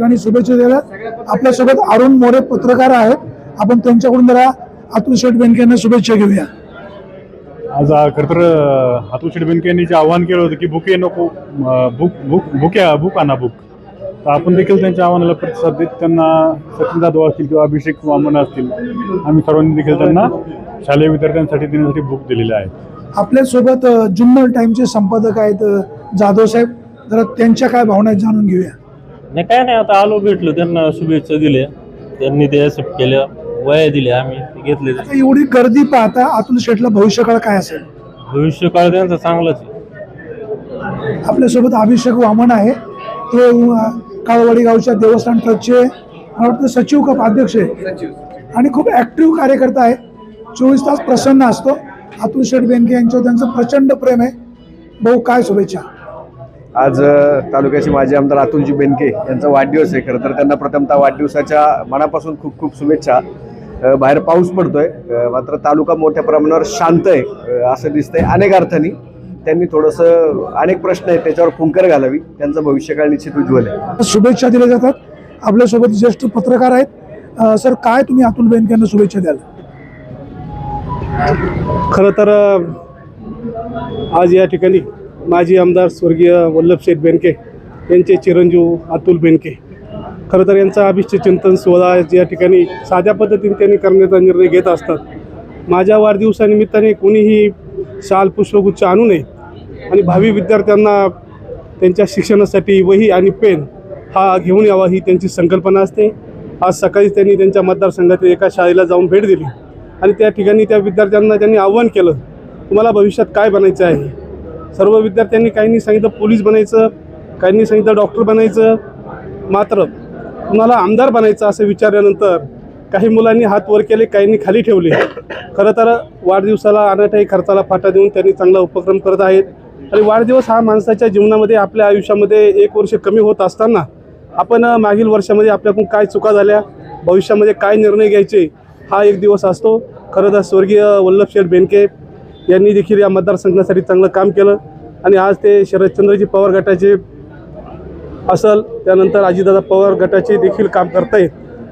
ठिकाणी शुभेच्छा दिल्या. आपल्यासोबत अरुण मोरे पत्रकार आहेत. आपण त्यांच्याकडून जरा अतुल शेठ बेनके यांना शुभेच्छा घेऊया. आज खरं तर अतुल शेठ बेनके यांनी जे आवाहन केलं होतं की बुके नको, बुक आणा बुक, तर आपण देखील त्यांच्या आव्हानाला प्रतिसाद देत त्यांना सचिन जाधव असतील किंवा अभिषेक वामन असतील, आम्ही सर्वांनी देखील त्यांना शालेय विद्यार्थ्यांसाठी देण्यासाठी बुक दिलेले आहे. आपल्यासोबत जुन्नर टाइमचे संपादक आहेत जाधव साहेब, जरा त्यांच्या काय भावना आहेत जाणून घेऊया. नाही काय नाही, आता आलो भेटलो, त्यांना शुभेच्छा दिल्या, त्यांनी ते ऍक्सेप्ट केल्या, वया दिल्या, आम्ही घेतले. आता एवढी गर्दी पाहता अतुल शेठला भविष्यकाळ काय असेल? भविष्यकाळ त्यांचा चांगलाच आहे. आपल्यासोबत अभिषेक वामन आहे, ते काळवाडी गावच्या देवस्थान ट्रस्टचे मला वाटतं सचिव का अध्यक्ष आहे आणि खूप ऍक्टिव्ह कार्यकर्ता आहे. 24 तास प्रसन्न असतो. अतुल शेठ बेनके यांच्यावर त्यांचं प्रचंड प्रेम आहे. भाऊ, काय शुभेच्छा? आज तालुक्याचे माजी आमदार अतुलजी बेनके यांचा वाढदिवस आहे. खरं तर त्यांना प्रथमतः वाढदिवसाच्या मनापासून खूप खूप शुभेच्छा. बाहेर पाऊस पडतोय, मात्र तालुका मोठ्या प्रमाणावर शांत आहे असं दिसतंय. अनेक अर्थाने त्यांनी थोडंसं अनेक प्रश्न आहेत त्याच्यावर फुंकर घालावी. त्यांचं भविष्यकाळ निश्चित उज्ज्वल आहे. शुभेच्छा दिल्या जातात. आपल्यासोबत ज्येष्ठ पत्रकार आहेत. सर, काय तुम्ही अतुल बेनके यांना शुभेच्छा द्याल? खरं तर आज या ठिकाणी माजी आमदार स्वर्गीय वल्लभशेठ बेनके यांचे चिरंजीव अतुल बेनके, खरं तर यांचा अभिष्ट चिंतन सोहळा या ठिकाणी साध्या पद्धतीने त्यांनी करण्याचा निर्णय घेत असतात. माझ्या वाढदिवसानिमित्ताने कोणीही शाल पुष्पगुच्छ आणू नये आणि भावी विद्यार्थ्यांना त्यांच्या शिक्षणासाठी वही आणि पेन हा घेऊन यावा ही त्यांची संकल्पना असते. आज सकाळी त्यांनी त्यांच्या मतदारसंघातील एका शाळेला जाऊन भेट दिली आणि त्या ठिकाणी त्या विद्यार्थ्यांना त्यांनी आव्हान केलं, तुम्हाला भविष्यात काय बनायचं आहे? सर्व विद्यार्थ्यांनी, काहींनी सांगितलं पोलीस बनायचं, काहींनी सांगितलं डॉक्टर बनायचं, मात्र तुम्हाला आमदार बनायचं असं विचारल्यानंतर काही मुलांनी हात वर केले, काहींनी खाली ठेवले. खरं तर वाढदिवसाला अनाठाई खर्चाला फाटा देऊन त्यांनी चांगला उपक्रम करत आहेत. आणि वाढदिवस हा माणसाच्या जीवनामध्ये, आपल्या आयुष्यामध्ये 1 वर्ष कमी होत असताना आपण मागील वर्षामध्ये आपल्याकडून काय चुका झाल्या, भविष्यामध्ये काय निर्णय घ्यायचे, हा एक दिवस असतो. खरं तर स्वर्गीय वल्लभशेठ बेनके यांनी देखील या मतदारसंघासाठी चांगलं काम केलं आणि आज ते शरदचंद्रजी पवार गटाचे असल, त्यानंतर अजितदादा पवार गटाचे देखील काम करत आहेत.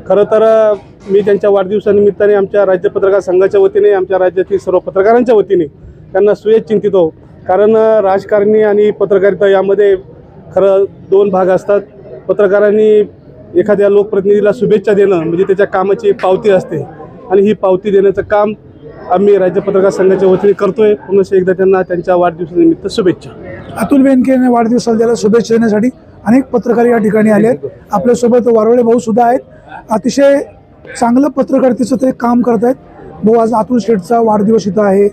खरं तर मी त्यांच्या वाढदिवसानिमित्ताने आमच्या राज्य पत्रकार संघाच्या वतीने, आमच्या राज्यातील सर्व पत्रकारांच्या वतीने त्यांना सुयश चिंतितो. कारण राजकारणी आणि पत्रकारिता यामध्ये खरं 2 भाग असतात. पत्रकारांनी एखाद्या लोकप्रतिनिधीला शुभेच्छा देणं म्हणजे त्याच्या कामाची पावती असते आणि ही पावती देण्याचं काम आम्ही राज्य पत्रकार संघाच्या वतीने करतोय. पुन्हा एकदा त्यांना त्यांच्या वाढदिवसानिमित्त शुभेच्छा. अतुल बेनके यांनी वाढदिवसाला त्याला शुभेच्छा देण्यासाठी अनेक पत्रकार या ठिकाणी आले आहेत. आपल्यासोबत वारवळे भाऊ सुद्धा आहेत. अतिशय चांगलं पत्रकारितेचं ते काम करत आहेत. भाऊ, आज अतुल शेठचा वाढदिवस इथं आहे,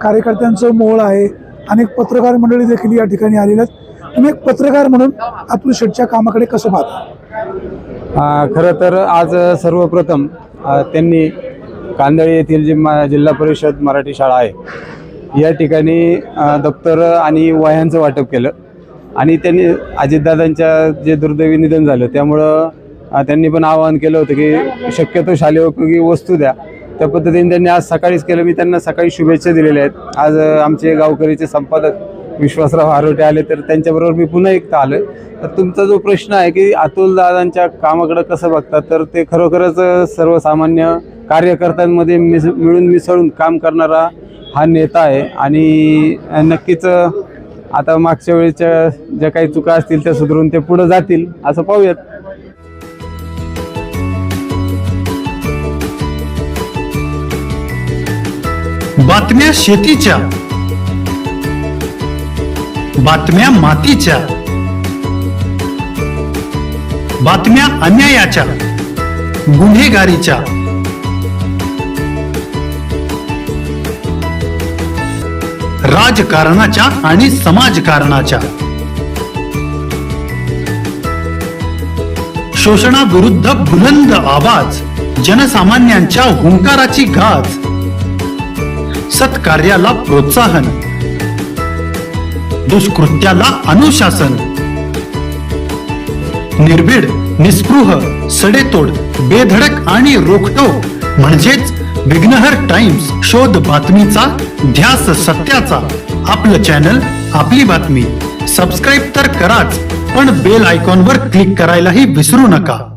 कार्यकर्त्यांचं मोहळ आहे, अनेक पत्रकार मंडळी देखील या ठिकाणी आलेले आहेत. तुम्ही एक पत्रकार म्हणून अतुल शेठच्या कामाकडे कसं पाहता? खरं तर आज सर्वप्रथम त्यांनी कांदळी येथील जी जिल्हा परिषद मराठी शाळा आहे या ठिकाणी दप्तर आणि वह्यांचं वाटप केलं आणि त्यांनी अजितदादांच्या जे दुर्दैवी निधन झालं त्यामुळं त्यांनी पण आवाहन केलं होतं की शक्यतो शालेय उपयोगी वस्तू द्या. त्या पद्धतीने त्यांनी आज सकाळीच केलं. मी त्यांना सकाळी शुभेच्छा दिलेल्या आहेत. आज आमचे गावकरीचे संपादक विश्वासराव आरोटे आले तर त्यांच्याबरोबर मी पुन्हा एकदा आलो. तर तुमचा जो प्रश्न आहे की अतुल दादांच्या कामाकडे कसं बघतात, तर ते खरोखरच सर्वसामान्य कार्यकर्त्यांमध्ये मिळून मिसळून काम करणारा हा नेता आहे आणि नक्कीच आता मागच्या वेळेच्या ज्या काही चुका असतील त्या सुधारून ते पुढे जातील असं पाहूयात. बातम्या शेतीच्या, बातम्या मातीच्या, बातम्या अन्यायाच्या, गुन्हेगारीच्या, राजकारणाच्या आणि समाजकारणाच्या, शोषणाविरुद्ध बुलंद आवाज, जनसामान्यांच्या हुंकाराची गाज, सत्कार्याला प्रोत्साहन, दुष्कृत्याला अनुशासन, निर्भीड, निस्पृह, सडेतोड, बेधडक आणि रोखठोक म्हणजेच विघ्नहर टाइम्स. शोध बातमीचा, ध्यास सत्याचा. आपलं चॅनल, आपली बातमी. सबस्क्राईब तर कराच, पण बेल आयकॉनवर क्लिक करायलाही विसरू नका.